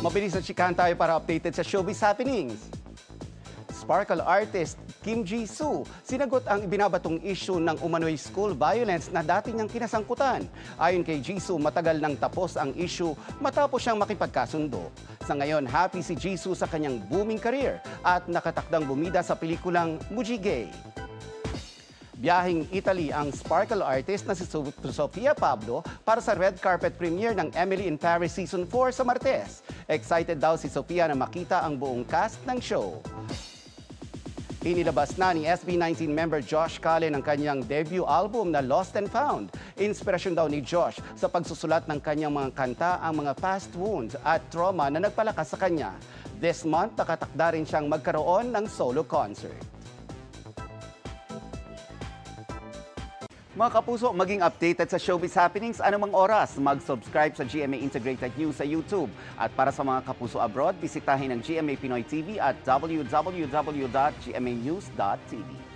Mabilis na chikahan tayo para updated sa showbiz happenings. Sparkle artist Kim Jisoo sinagot ang ibinabatong issue ng umano'y school violence na dati niyang kinasangkutan. Ayon kay Jisoo, matagal nang tapos ang issue matapos siyang makipagkasundo. Sa ngayon, happy si Jisoo sa kanyang booming career at nakatakdang bumida sa pelikulang Mujige. Biyahing Italy ang sparkle artist na si Sofia Pablo para sa red carpet premiere ng Emily in Paris Season 4 sa Martes. Excited daw si Sofia na makita ang buong cast ng show. Inilabas na ni SB19 member Josh Cullen ang kanyang debut album na Lost and Found. Inspirasyon daw ni Josh sa pagsusulat ng kanyang mga kanta ang mga past wounds at trauma na nagpalakas sa kanya. This month, nakatakda rin siyang magkaroon ng solo concert. Mga kapuso, maging updated sa showbiz happenings anumang oras. Mag-subscribe sa GMA Integrated News sa YouTube. At para sa mga kapuso abroad, bisitahin ang GMA Pinoy TV at www.gmanews.tv.